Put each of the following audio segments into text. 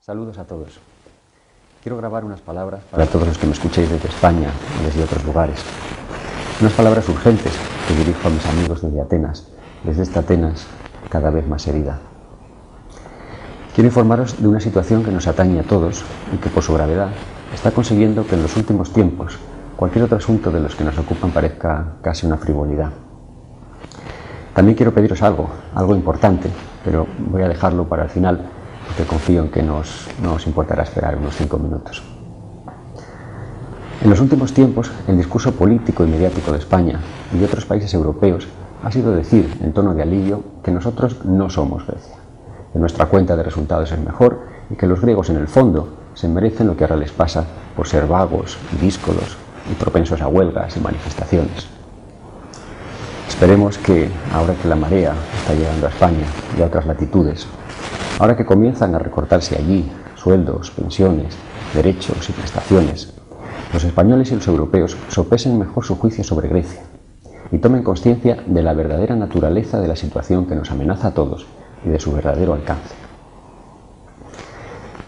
Saludos a todos. Quiero grabar unas palabras para todos los que me escuchéis desde España y desde otros lugares. Unas palabras urgentes que dirijo a mis amigos desde Atenas, desde esta Atenas cada vez más herida. Quiero informaros de una situación que nos atañe a todos y que por su gravedad está consiguiendo que en los últimos tiempos cualquier otro asunto de los que nos ocupan parezca casi una frivolidad. También quiero pediros algo importante, pero voy a dejarlo para el final, porque confío en que no os importará esperar unos 5 minutos. En los últimos tiempos, el discurso político y mediático de España y de otros países europeos ha sido decir, en tono de alivio, que nosotros no somos Grecia, que nuestra cuenta de resultados es mejor y que los griegos, en el fondo, se merecen lo que ahora les pasa por ser vagos, díscolos y propensos a huelgas y manifestaciones. Esperemos que, ahora que la marea está llegando a España y a otras latitudes, ahora que comienzan a recortarse allí sueldos, pensiones, derechos y prestaciones, los españoles y los europeos sopesen mejor su juicio sobre Grecia y tomen conciencia de la verdadera naturaleza de la situación que nos amenaza a todos y de su verdadero alcance.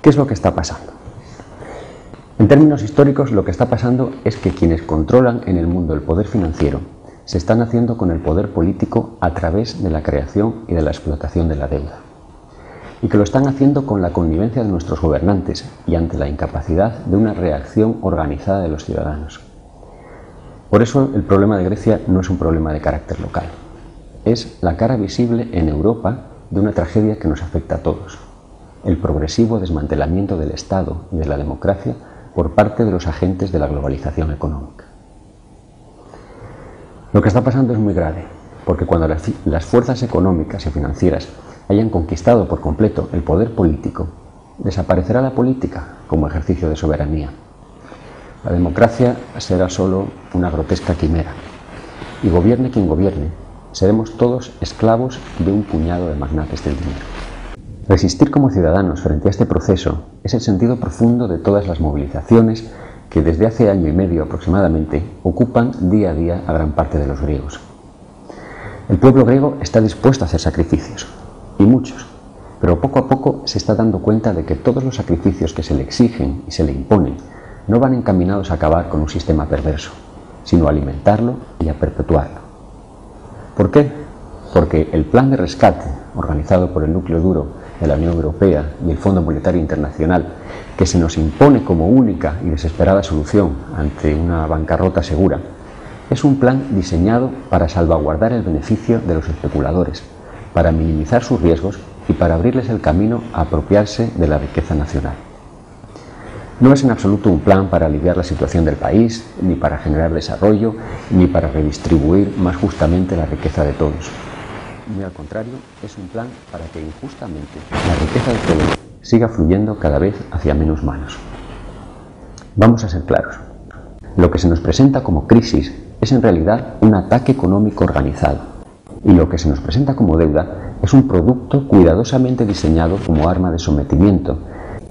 ¿Qué es lo que está pasando? En términos históricos, lo que está pasando es que quienes controlan en el mundo el poder financiero se están haciendo con el poder político a través de la creación y de la explotación de la deuda. Y que lo están haciendo con la connivencia de nuestros gobernantes y ante la incapacidad de una reacción organizada de los ciudadanos. Por eso el problema de Grecia no es un problema de carácter local. Es la cara visible en Europa de una tragedia que nos afecta a todos. El progresivo desmantelamiento del Estado y de la democracia por parte de los agentes de la globalización económica. Lo que está pasando es muy grave, porque cuando las fuerzas económicas y financieras hayan conquistado por completo el poder político, desaparecerá la política como ejercicio de soberanía. La democracia será solo una grotesca quimera, y gobierne quien gobierne, seremos todos esclavos de un puñado de magnates del dinero. Resistir como ciudadanos frente a este proceso es el sentido profundo de todas las movilizaciones que desde hace año y medio aproximadamente ocupan día a día a gran parte de los griegos. El pueblo griego está dispuesto a hacer sacrificios, y muchos, pero poco a poco se está dando cuenta de que todos los sacrificios que se le exigen y se le imponen no van encaminados a acabar con un sistema perverso, sino a alimentarlo y a perpetuarlo. ¿Por qué? Porque el plan de rescate organizado por el núcleo duro de la Unión Europea y el Fondo Monetario Internacional, que se nos impone como única y desesperada solución ante una bancarrota segura, es un plan diseñado para salvaguardar el beneficio de los especuladores, para minimizar sus riesgos y para abrirles el camino a apropiarse de la riqueza nacional. No es en absoluto un plan para aliviar la situación del país, ni para generar desarrollo, ni para redistribuir más justamente la riqueza de todos. Muy al contrario, es un plan para que injustamente la riqueza de todos siga fluyendo cada vez hacia menos manos. Vamos a ser claros. Lo que se nos presenta como crisis es en realidad un ataque económico organizado, y lo que se nos presenta como deuda es un producto cuidadosamente diseñado como arma de sometimiento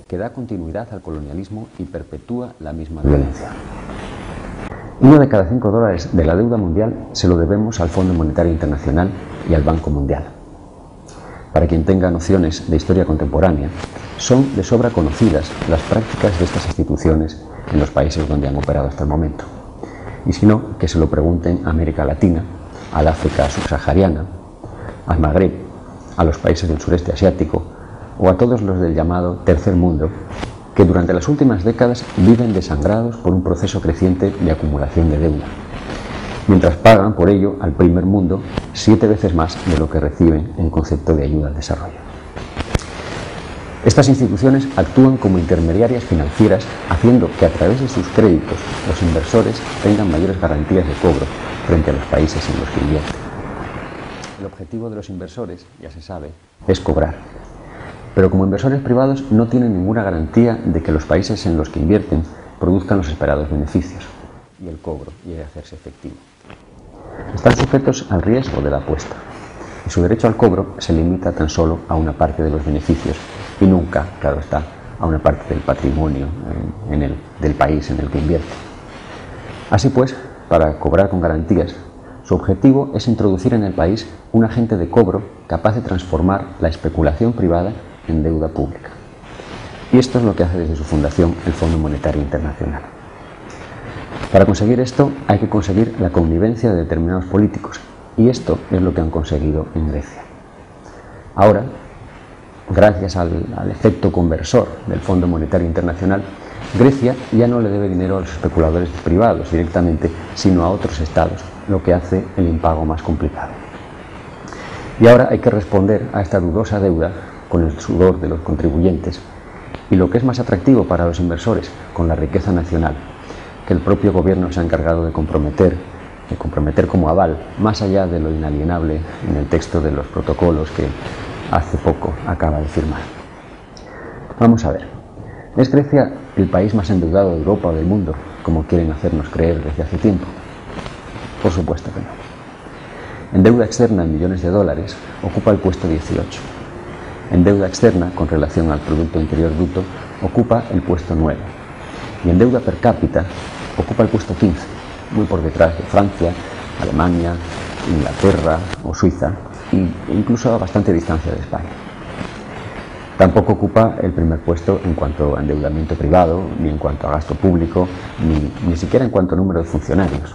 que da continuidad al colonialismo y perpetúa la misma violencia. 1 de cada 5 dólares de la deuda mundial se lo debemos al Fondo Monetario Internacional y al Banco Mundial. Para quien tenga nociones de historia contemporánea, son de sobra conocidas las prácticas de estas instituciones en los países donde han operado hasta el momento. Y si no, que se lo pregunten a América Latina, al África subsahariana, al Magreb, a los países del sureste asiático o a todos los del llamado Tercer Mundo, que durante las últimas décadas viven desangrados por un proceso creciente de acumulación de deuda, mientras pagan por ello al Primer Mundo 7 veces más de lo que reciben en concepto de ayuda al desarrollo. Estas instituciones actúan como intermediarias financieras, haciendo que a través de sus créditos los inversores tengan mayores garantías de cobro frente a los países en los que invierten. El objetivo de los inversores, ya se sabe, es cobrar. Pero como inversores privados no tienen ninguna garantía de que los países en los que invierten produzcan los esperados beneficios y el cobro llegue a hacerse efectivo. Están sujetos al riesgo de la apuesta y su derecho al cobro se limita tan solo a una parte de los beneficios y nunca, claro está, a una parte del patrimonio del país en el que invierte. Así pues, para cobrar con garantías, su objetivo es introducir en el país un agente de cobro capaz de transformar la especulación privada en deuda pública. Y esto es lo que hace desde su fundación el Fondo Monetario Internacional. Para conseguir esto hay que conseguir la connivencia de determinados políticos, y esto es lo que han conseguido en Grecia. Ahora, gracias al efecto conversor del Fondo Monetario Internacional, Grecia ya no le debe dinero a los especuladores privados directamente, sino a otros estados, lo que hace el impago más complicado. Y ahora hay que responder a esta dudosa deuda con el sudor de los contribuyentes y, lo que es más atractivo para los inversores, con la riqueza nacional, que el propio gobierno se ha encargado de comprometer como aval, más allá de lo inalienable en el texto de los protocolos que hace poco acaba de firmar. Vamos a ver, ¿es Grecia el país más endeudado de Europa o del mundo, como quieren hacernos creer desde hace tiempo? Por supuesto que no. En deuda externa en millones de dólares ocupa el puesto 18. En deuda externa con relación al Producto Interior Bruto ocupa el puesto 9. Y en deuda per cápita ocupa el puesto 15, muy por detrás de Francia, Alemania, Inglaterra o Suiza, e incluso a bastante distancia de España. Tampoco ocupa el primer puesto en cuanto a endeudamiento privado, ni en cuanto a gasto público, ni siquiera en cuanto a número de funcionarios.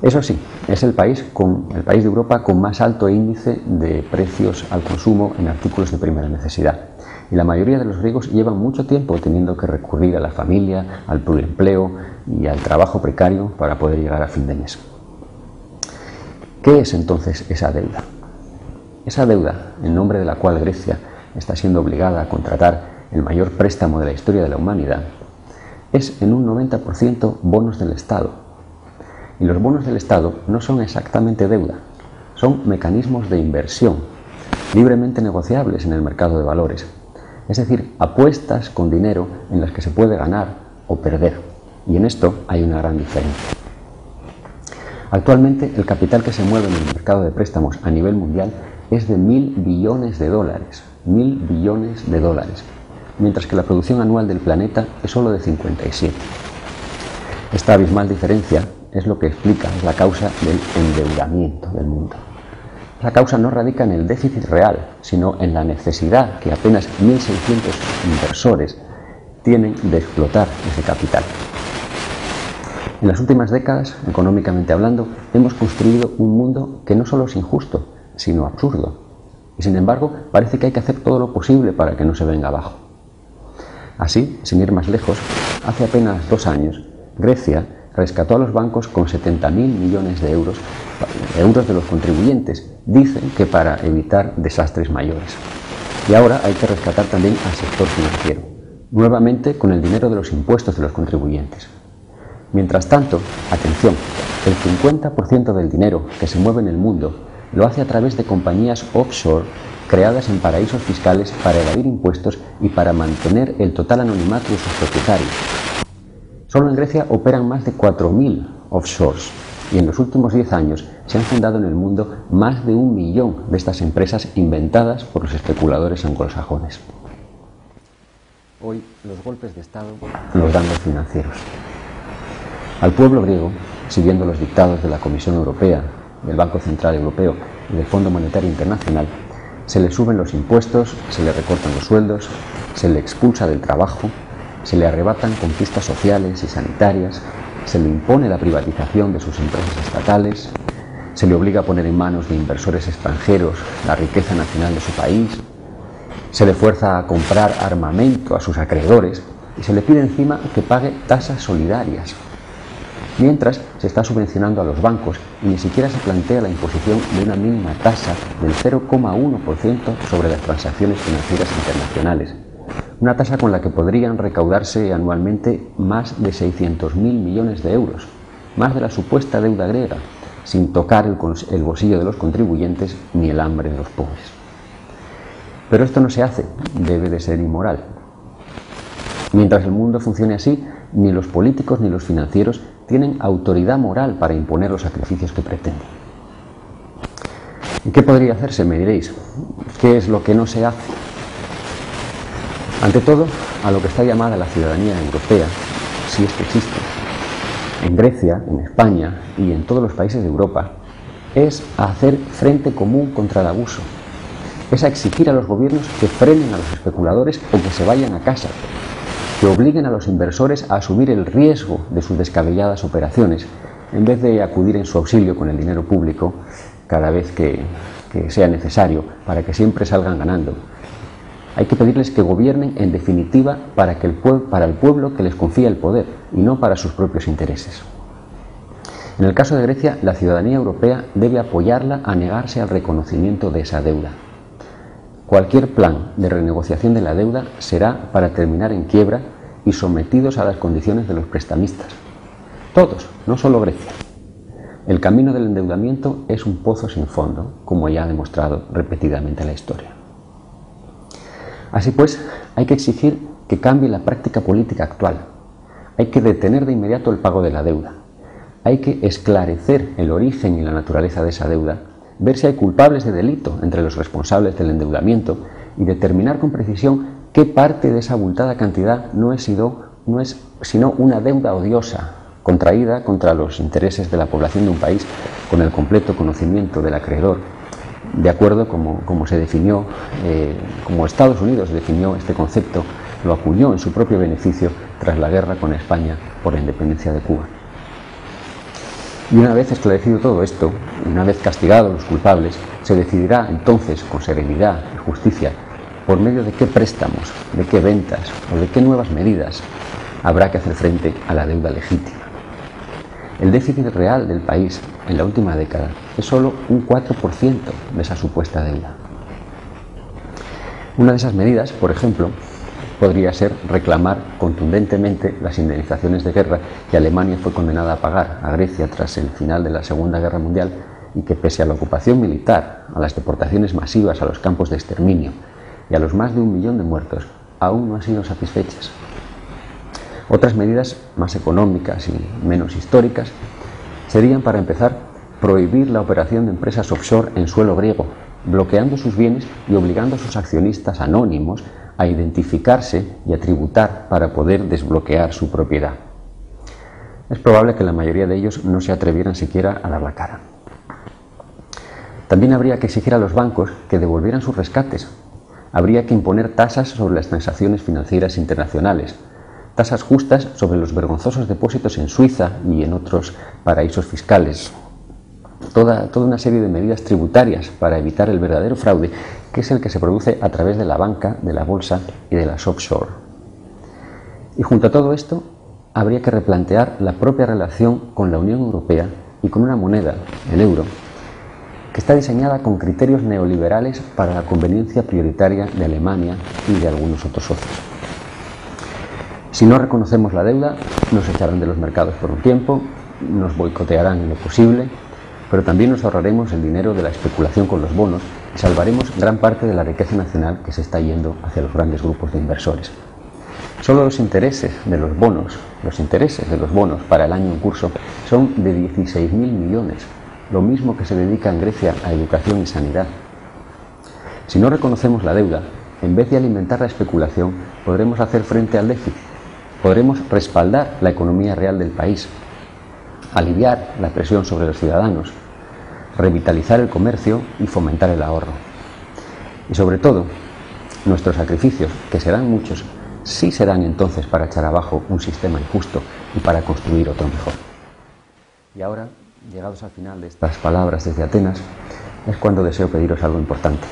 Eso sí, es el país de Europa con más alto índice de precios al consumo en artículos de primera necesidad. Y la mayoría de los griegos llevan mucho tiempo teniendo que recurrir a la familia, al pluriempleo y al trabajo precario para poder llegar a fin de mes. ¿Qué es entonces esa deuda? Esa deuda, en nombre de la cual Grecia está siendo obligada a contratar el mayor préstamo de la historia de la humanidad, es en un 90% bonos del Estado. Y los bonos del Estado no son exactamente deuda, son mecanismos de inversión, libremente negociables en el mercado de valores. Es decir, apuestas con dinero en las que se puede ganar o perder. Y en esto hay una gran diferencia. Actualmente, el capital que se mueve en el mercado de préstamos a nivel mundial es de 1.000 billones de dólares. 1.000 billones de dólares. Mientras que la producción anual del planeta es solo de 57. Esta abismal diferencia es lo que explica, es la causa del endeudamiento del mundo. La causa no radica en el déficit real, sino en la necesidad que apenas 1.600 inversores tienen de explotar ese capital. En las últimas décadas, económicamente hablando, hemos construido un mundo que no solo es injusto, sino absurdo. Y sin embargo, parece que hay que hacer todo lo posible para que no se venga abajo. Así, sin ir más lejos, hace apenas 2 años, Grecia rescató a los bancos con 70.000 millones de euros de los contribuyentes, dicen que para evitar desastres mayores. Y ahora hay que rescatar también al sector financiero, nuevamente con el dinero de los impuestos de los contribuyentes. Mientras tanto, atención, el 50% del dinero que se mueve en el mundo lo hace a través de compañías offshore creadas en paraísos fiscales para evadir impuestos y para mantener el total anonimato de sus propietarios. Solo en Grecia operan más de 4.000 offshores y en los últimos 10 años se han fundado en el mundo más de 1 millón de estas empresas inventadas por los especuladores anglosajones. Hoy los golpes de Estado los dan los financieros. Al pueblo griego, siguiendo los dictados de la Comisión Europea, del Banco Central Europeo y del Fondo Monetario Internacional, se le suben los impuestos, se le recortan los sueldos, se le expulsa del trabajo, se le arrebatan conquistas sociales y sanitarias, se le impone la privatización de sus empresas estatales, se le obliga a poner en manos de inversores extranjeros la riqueza nacional de su país, se le fuerza a comprar armamento a sus acreedores y se le pide encima que pague tasas solidarias. Mientras se está subvencionando a los bancos y ni siquiera se plantea la imposición de una mínima tasa del 0,1% sobre las transacciones financieras internacionales. Una tasa con la que podrían recaudarse anualmente más de 600.000 millones de euros, más de la supuesta deuda griega, sin tocar el bolsillo de los contribuyentes ni el hambre de los pobres. Pero esto no se hace, debe de ser inmoral. Mientras el mundo funcione así, ni los políticos ni los financieros tienen autoridad moral para imponer los sacrificios que pretenden. ¿Y qué podría hacerse, me diréis? ¿Qué es lo que no se hace? Ante todo, a lo que está llamada la ciudadanía europea, si es que existe, en Grecia, en España y en todos los países de Europa, es a hacer frente común contra el abuso. es a exigir a los gobiernos que frenen a los especuladores o que se vayan a casa, que obliguen a los inversores a asumir el riesgo de sus descabelladas operaciones, en vez de acudir en su auxilio con el dinero público cada vez que sea necesario, para que siempre salgan ganando. Hay que pedirles que gobiernen, en definitiva, para el pueblo que les confía el poder, y no para sus propios intereses. En el caso de Grecia, la ciudadanía europea debe apoyarla a negarse al reconocimiento de esa deuda. Cualquier plan de renegociación de la deuda será para terminar en quiebra y sometidos a las condiciones de los prestamistas. Todos, no solo Grecia. El camino del endeudamiento es un pozo sin fondo, como ya ha demostrado repetidamente la historia. Así pues, hay que exigir que cambie la práctica política actual. Hay que detener de inmediato el pago de la deuda. Hay que esclarecer el origen y la naturaleza de esa deuda, ver si hay culpables de delito entre los responsables del endeudamiento y determinar con precisión qué parte de esa abultada cantidad no es sino una deuda odiosa, contraída contra los intereses de la población de un país con el completo conocimiento del acreedor, de acuerdo como se definió, como Estados Unidos definió este concepto, lo acuñó en su propio beneficio tras la guerra con España por la independencia de Cuba. Y una vez esclarecido todo esto, una vez castigados los culpables, se decidirá entonces con serenidad y justicia por medio de qué préstamos, de qué ventas o de qué nuevas medidas habrá que hacer frente a la deuda legítima. El déficit real del país en la última década es solo un 4% de esa supuesta deuda. Una de esas medidas, por ejemplo, podría ser reclamar contundentemente las indemnizaciones de guerra que Alemania fue condenada a pagar a Grecia tras el final de la Segunda Guerra Mundial y que, pese a la ocupación militar, a las deportaciones masivas a los campos de exterminio y a los más de 1 millón de muertos, aún no han sido satisfechas. Otras medidas más económicas y menos históricas serían, para empezar, prohibir la operación de empresas offshore en suelo griego, bloqueando sus bienes y obligando a sus accionistas anónimos a identificarse y a tributar para poder desbloquear su propiedad. Es probable que la mayoría de ellos no se atrevieran siquiera a dar la cara. También habría que exigir a los bancos que devolvieran sus rescates. Habría que imponer tasas sobre las transacciones financieras internacionales, tasas justas sobre los vergonzosos depósitos en Suiza y en otros paraísos fiscales. Toda una serie de medidas tributarias para evitar el verdadero fraude, que es el que se produce a través de la banca, de la bolsa y de las offshore. Y junto a todo esto, habría que replantear la propia relación con la Unión Europea y con una moneda, el euro, que está diseñada con criterios neoliberales para la conveniencia prioritaria de Alemania y de algunos otros socios. Si no reconocemos la deuda, nos echarán de los mercados por un tiempo, nos boicotearán en lo posible, pero también nos ahorraremos el dinero de la especulación con los bonos y salvaremos gran parte de la riqueza nacional que se está yendo hacia los grandes grupos de inversores. Solo los intereses de los bonos para el año en curso son de 16.000 millones, lo mismo que se dedica en Grecia a educación y sanidad. Si no reconocemos la deuda, en vez de alimentar la especulación, podremos hacer frente al déficit, podremos respaldar la economía real del país, aliviar la presión sobre los ciudadanos, revitalizar el comercio y fomentar el ahorro. Y sobre todo, nuestros sacrificios, que serán muchos, sí serán entonces para echar abajo un sistema injusto y para construir otro mejor. Y ahora, llegados al final de estas palabras desde Atenas, es cuando deseo pediros algo importante: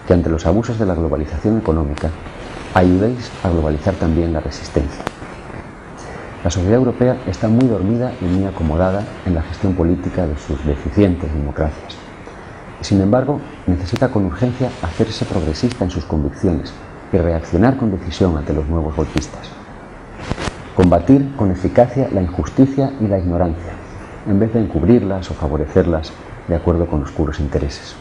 que ante los abusos de la globalización económica, ayudéis a globalizar también la resistencia. La sociedad europea está muy dormida y muy acomodada en la gestión política de sus deficientes democracias. Sin embargo, necesita con urgencia hacerse progresista en sus convicciones y reaccionar con decisión ante los nuevos golpistas. Combatir con eficacia la injusticia y la ignorancia, en vez de encubrirlas o favorecerlas de acuerdo con oscuros intereses.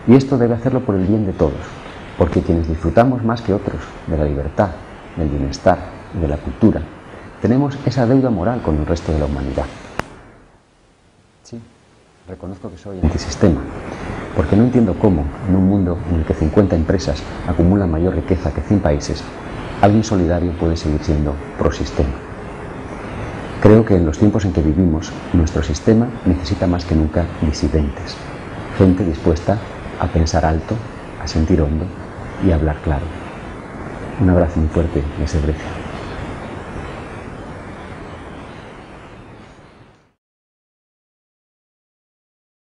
Y esto debe hacerlo por el bien de todos, porque quienes disfrutamos más que otros de la libertad, del bienestar y de la cultura, tenemos esa deuda moral con el resto de la humanidad. Sí, reconozco que soy antisistema, porque no entiendo cómo, en un mundo en el que 50 empresas acumulan mayor riqueza que 100 países, alguien solidario puede seguir siendo prosistema. Creo que en los tiempos en que vivimos, nuestro sistema necesita más que nunca disidentes, gente dispuesta a pensar alto, a sentir hondo y a hablar claro. Un abrazo muy fuerte desde Grecia.